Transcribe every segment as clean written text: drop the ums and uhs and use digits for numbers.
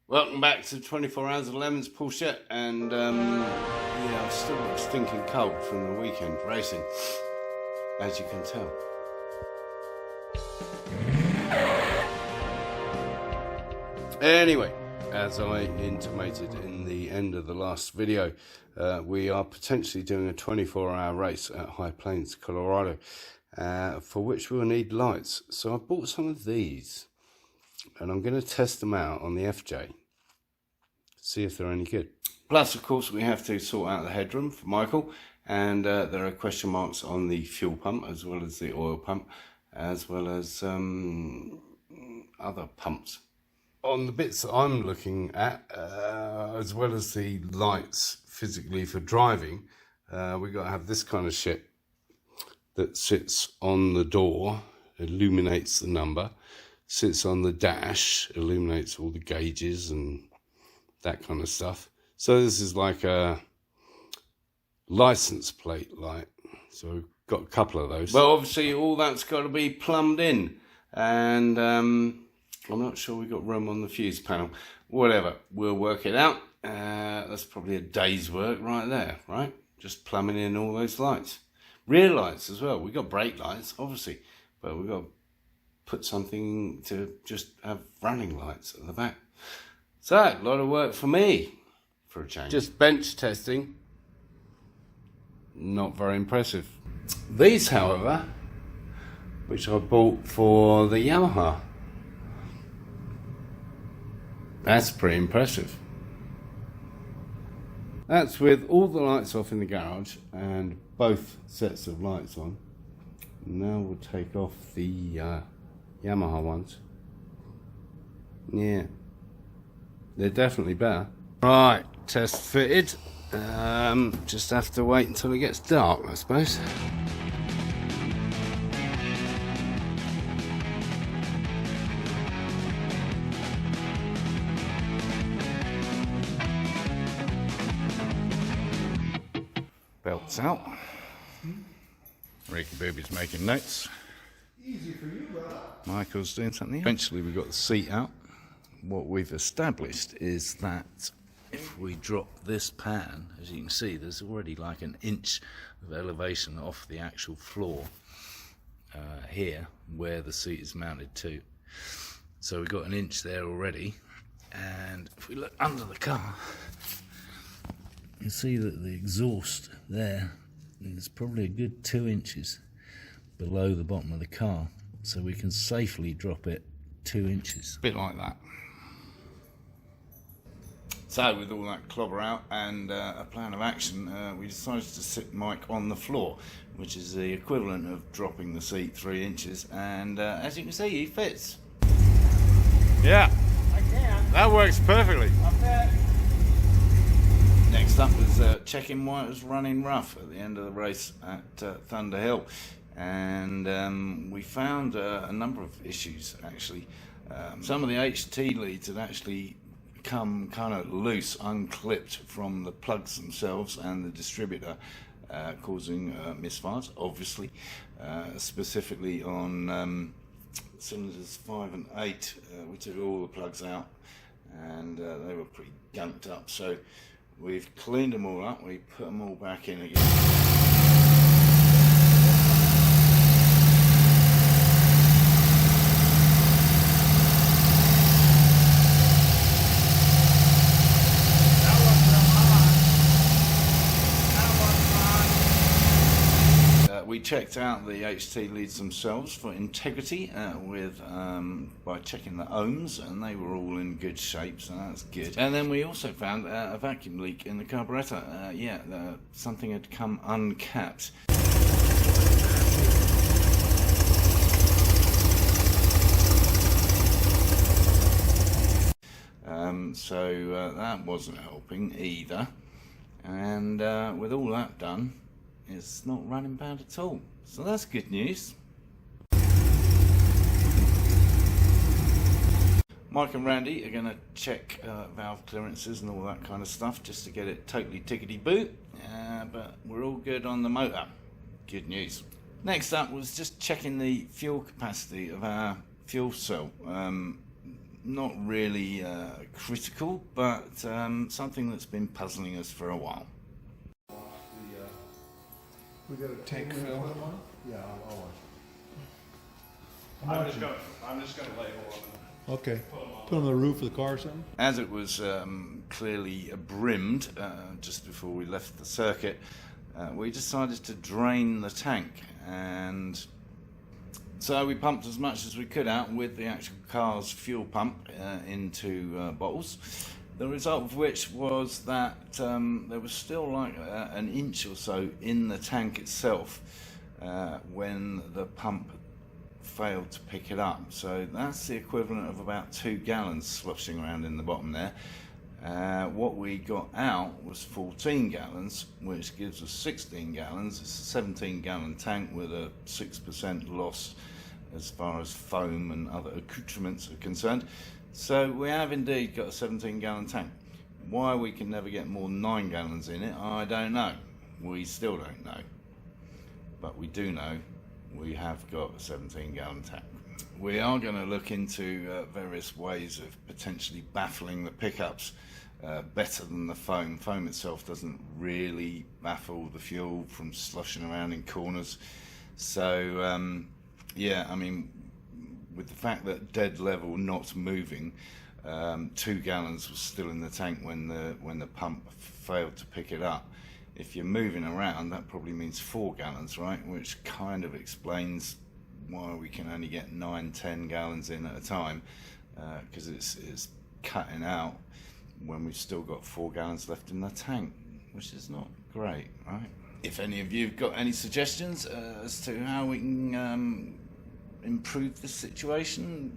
Welcome back to 24 Hours of Lemons Porsche, and yeah, I've still got a stinking cold from the weekend racing, as you can tell. Anyway, as I intimated in the end of the last video, we are potentially doing a 24-hour race at High Plains, Colorado, for which we'll need lights. So I bought some of these, and I'm going to test them out on the FJ, see if they're any good. Plus, of course, we have to sort out the headroom for Michael, and there are question marks on the fuel pump, as well as the oil pump, as well as other pumps. On the bits that I'm looking at, as well as the lights physically for driving, we've got to have this kind of shit that sits on the door, illuminates the number, sits on the dash, illuminates all the gauges and that kind of stuff. So this is like a license plate light. So we've got a couple of those. Well, obviously all that's got to be plumbed in, and I'm not sure we've got room on the fuse panel. Whatever, we'll work it out. That's probably a day's work right there, right? Just plumbing in all those lights. Rear lights as well. We've got brake lights, obviously, but we've got to put something to just have running lights at the back. So, a lot of work for me, for a change. Just bench testing. Not very impressive. These, however, which I bought for the Yamaha, that's pretty impressive. That's with all the lights off in the garage and both sets of lights on. Now we'll take off the Yamaha ones. Yeah, they're definitely better. Right, test fitted. Just have to wait until it gets dark, I suppose. Belts out. Ricky Booby's making notes. Easy for you, brother. Michael's doing something. Eventually we got the seat out. What we've established is that if we drop this pan, as you can see, there's already like an inch of elevation off the actual floor here where the seat is mounted to. So we've got an inch there already, and if we look under the car, you can see that the exhaust there is probably a good 2 inches below the bottom of the car, so we can safely drop it 2 inches. A bit like that. So with all that clobber out and a plan of action, we decided to sit Mike on the floor, which is the equivalent of dropping the seat 3 inches, and as you can see, he fits. Yeah, I can. that works perfectly. I bet. Next up was checking why it was running rough at the end of the race at Thunderhill, and we found a number of issues actually. Some of the HT leads had actually come kind of loose, unclipped from the plugs themselves and the distributor, causing misfires, obviously, specifically on cylinders 5 and 8. We took all the plugs out, and they were pretty gunked up, so we've cleaned them all up, we put them all back in again. We checked out the HT leads themselves for integrity by checking the ohms, and they were all in good shape, so that's good. And then we also found a vacuum leak in the carburetor. Something had come uncapped. So that wasn't helping either. And with all that done, it's not running bad at all, so that's good news. Mike and Randy are going to check valve clearances and all that kind of stuff just to get it totally tickety-boo, but we're all good on the motor. Good news. Next up was just checking the fuel capacity of our fuel cell. not really critical, but something that's been puzzling us for a while. We got a Tank fill. Yeah, I'll I'm just gonna label them. Okay. Put on the roof of the car or something? As it was clearly brimmed just before we left the circuit, we decided to drain the tank, and so we pumped as much as we could out with the actual car's fuel pump into bottles. The result of which was that there was still like an inch or so in the tank itself when the pump failed to pick it up. So that's the equivalent of about 2 gallons sloshing around in the bottom there. What we got out was 14 gallons, which gives us 16 gallons. It's a 17-gallon tank with a 6% loss as far as foam and other accoutrements are concerned. So we have indeed got a 17-gallon tank. Why we can never get more than 9 gallons in it, I don't know. We still don't know. But we do know we have got a 17-gallon tank. We are going to look into various ways of potentially baffling the pickups better than the foam. Foam itself doesn't really baffle the fuel from sloshing around in corners. So yeah, I mean, with the fact that dead level, not moving, 2 gallons was still in the tank when the pump failed to pick it up. If you're moving around, that probably means 4 gallons, right? Which kind of explains why we can only get 9-10 gallons in at a time, because it's cutting out when we've still got 4 gallons left in the tank, which is not great, right? If any of you have got any suggestions as to how we can improve this situation,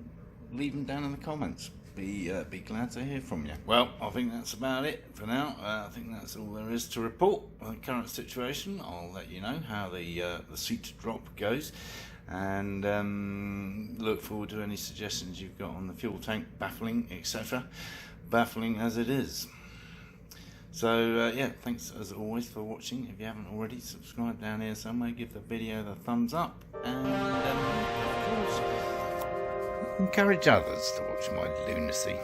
leave them down in the comments. Be glad to hear from you. Well, I think that's about it for now. I think that's all there is to report on the current situation. I'll let you know how the seat drop goes, and look forward to any suggestions you've got on the fuel tank, baffling, etc. Baffling as it is. So yeah, thanks as always for watching. If you haven't already, subscribe down here somewhere, give the video the thumbs up, and of course, encourage others to watch my lunacy.